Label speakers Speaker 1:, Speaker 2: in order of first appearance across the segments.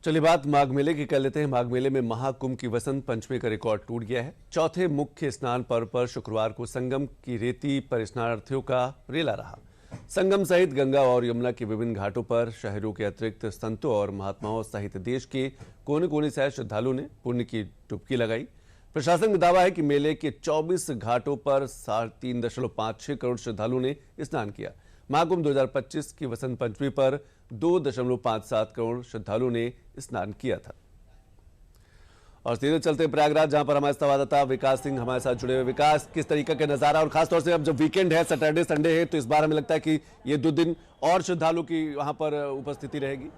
Speaker 1: चलिए बात माघ मेले की कर लेते हैं। माघ मेले में महाकुंभ की वसंत पंचमी का रिकॉर्ड टूट गया है। चौथे मुख्य स्नान पर्व पर शुक्रवार को संगम की रेती पर स्नानार्थियों का रेला रहा। संगम सहित गंगा और यमुना के विभिन्न घाटों पर शहरों के अतिरिक्त संतों और महात्माओं सहित देश के कोने कोने से श्रद्धालुओं ने पुण्य की डुबकी लगाई। प्रशासन का दावा है कि मेले के 24 घाटों पर 3.56 करोड़ श्रद्धालुओं ने स्नान किया। महाकुंभ 2025 की वसंत पंचमी पर 2.57 करोड़ श्रद्धालुओं ने स्नान किया था। और सीधे चलते प्रयागराज, जहां पर हमारे संवाददाता विकास सिंह हमारे साथ जुड़े हुए। विकास, किस तरीके का नजारा, और खासतौर से अब जब वीकेंड है, सैटरडे संडे है, तो इस बार हमें लगता है कि ये 2 दिन और श्रद्धालुओं की वहां पर उपस्थिति रहेगी।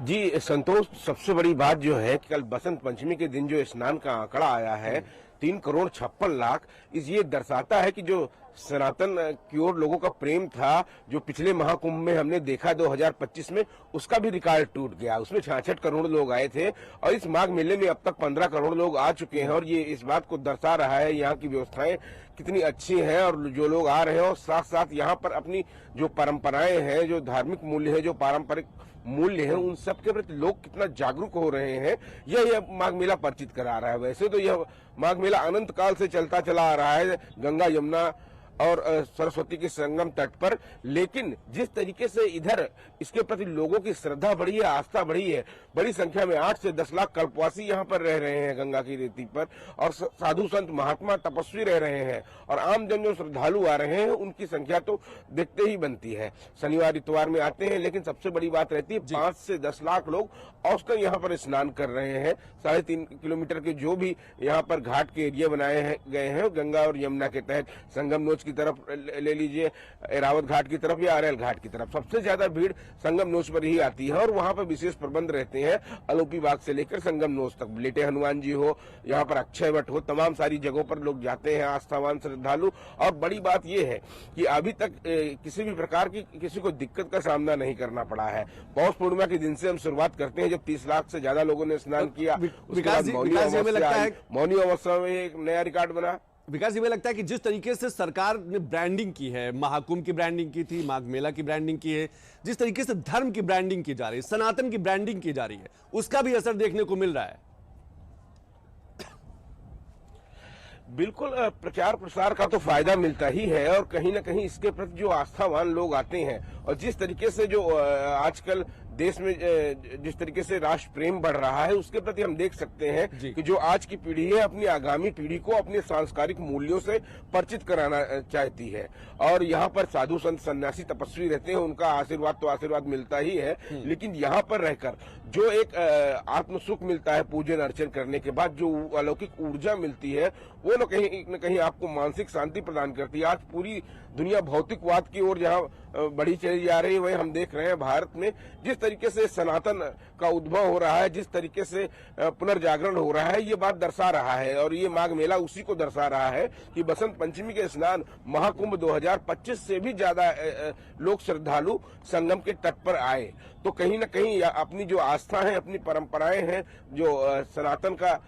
Speaker 2: जी संतोष, सबसे बड़ी बात जो है कि कल बसंत पंचमी के दिन जो स्नान का आंकड़ा आया है 3,56,00,000, ये दर्शाता है कि जो सनातन की ओर लोगों का प्रेम था, जो पिछले महाकुंभ में हमने देखा 2025 में, उसका भी रिकॉर्ड टूट गया। उसमें 66 करोड़ लोग आए थे और इस माघ मेले में अब तक 15 करोड़ लोग आ चुके हैं। और ये इस बात को दर्शा रहा है यहाँ की व्यवस्थाएं कितनी अच्छी हैं और जो लोग आ रहे हैं, और साथ साथ यहाँ पर अपनी जो परंपराएं हैं, जो धार्मिक मूल्य है, जो पारंपरिक मूल्य है, उन सब के प्रति लोग कितना जागरूक हो रहे हैं, यह माघ मेला परिचित करा रहा है। वैसे तो यह माघ मेला अनंत काल से चलता चला आ रहा है गंगा यमुना और सरस्वती के संगम तट पर, लेकिन जिस तरीके से इधर इसके प्रति लोगों की श्रद्धा बढ़ी है, आस्था बढ़ी है, बड़ी संख्या में 8 से 10 लाख कल्पवासी यहाँ पर रह रहे हैं गंगा की रेती पर, और साधु संत महात्मा तपस्वी रह रहे हैं, और आम जन जो श्रद्धालु आ रहे हैं उनकी संख्या तो देखते ही बनती है। शनिवार इतवार में आते हैं, लेकिन सबसे बड़ी बात रहती है 5 से 10 लाख लोग औसतन यहाँ पर स्नान कर रहे हैं। 3.5 किलोमीटर के जो भी यहाँ पर घाट के एरिया बनाए गए हैं गंगा और यमुना के तहत, संगम नोच की तरफ ले लीजिए, एरावत घाट की तरफ या अरेल घाट की तरफ, सबसे ज्यादा भीड़ संगम नोच पर ही आती है। और वहां पर विशेष प्रबंध रहते हैं, अलोपी बाग से लेकर संगम नोच तक, लेटे हनुमान जी हो, यहाँ पर अक्षय वट हो, तमाम सारी जगहों पर लोग जाते हैं आस्थावान श्रद्धालु। और बड़ी बात यह है कि अभी तक किसी भी प्रकार की किसी को दिक्कत का सामना नहीं करना पड़ा है। पौष पूर्णिमा के दिन से हम शुरुआत करते हैं, जब 30 लाख से ज्यादा लोगों ने स्नान किया। उसके बाद मौनी अमावस्या में एक नया रिकॉर्ड बना।
Speaker 1: विकास जी, मुझे लगता है कि जिस तरीके से सरकार ने ब्रांडिंग की है, महाकुंभ की ब्रांडिंग की थी, माघ मेला की ब्रांडिंग की है, जिस तरीके से धर्म की ब्रांडिंग की जा रही है, सनातन की ब्रांडिंग की जा रही है, उसका भी असर देखने को मिल रहा है।
Speaker 2: बिल्कुल, प्रचार प्रसार का तो फायदा मिलता ही है, और कहीं ना कहीं इसके प्रति जो आस्थावान लोग आते हैं, और जिस तरीके से जो आजकल देश में जिस तरीके से राष्ट्र प्रेम बढ़ रहा है, उसके प्रति हम देख सकते हैं कि जो आज की पीढ़ी है अपनी आगामी पीढ़ी को अपने सांस्कृतिक मूल्यों से परिचित कराना चाहती है। और यहाँ पर साधु संत सन्यासी तपस्वी रहते हैं, उनका आशीर्वाद तो आशीर्वाद मिलता ही है, लेकिन यहाँ पर रहकर जो एक आत्म सुख मिलता है पूजन अर्चन करने के बाद, जो अलौकिक ऊर्जा मिलती है, वो न कहीं आपको मानसिक शांति प्रदान करती है। आज पूरी दुनिया भौतिकवाद की ओर जहाँ बढ़ी चली जा रही है, वही हम देख रहे हैं भारत में जिस तरीके से सनातन का उद्भव हो रहा है, जिस तरीके से पुनर्जागरण हो रहा है, ये बात दर्शा रहा है। और ये माघ मेला उसी को दर्शा रहा है कि बसंत पंचमी के स्नान महाकुंभ 2025 से भी ज्यादा लोग श्रद्धालु संगम के तट पर आए। तो कहीं न कहीं अपनी जो आस्था है, अपनी परंपराएं हैं, जो सनातन का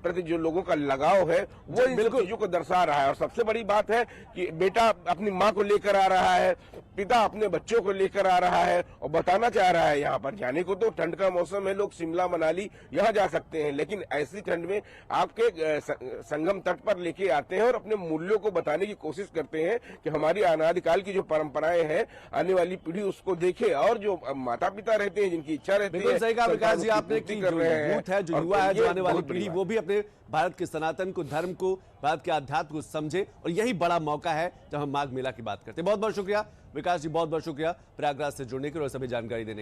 Speaker 2: प्रति जो लोगों का लगाव है, वो इन चीजों को दर्शा रहा है। और सबसे बड़ी बात है कि बेटा अपनी माँ को लेकर आ रहा है, पिता अपने बच्चों को लेकर आ रहा है, और बताना चाह रहा है यहाँ पर जाने को। तो ठंड का मौसम है, लोग शिमला मनाली यहाँ जा सकते हैं, लेकिन ऐसी ठंड में आपके संगम तट पर लेके आते हैं और अपने मूल्यों को बताने की कोशिश करते हैं कि हमारी अनादिकाल की जो परंपराएं हैं, आने वाली पीढ़ी उसको देखे। और जो माता पिता रहते हैं, जिनकी इच्छा रहती है,
Speaker 1: सही कहा विकास जी आपने, जो युवा है, जो आने वाली पीढ़ी, वो भी भारत के सनातन को, धर्म को, भारत के आध्यात्म को समझे, और यही बड़ा मौका है जब हम माघ मेला की बात करते हैं। बहुत बहुत शुक्रिया विकास जी, बहुत बहुत शुक्रिया प्रयागराज से जुड़ने के लिए और सभी जानकारी देने के लिए।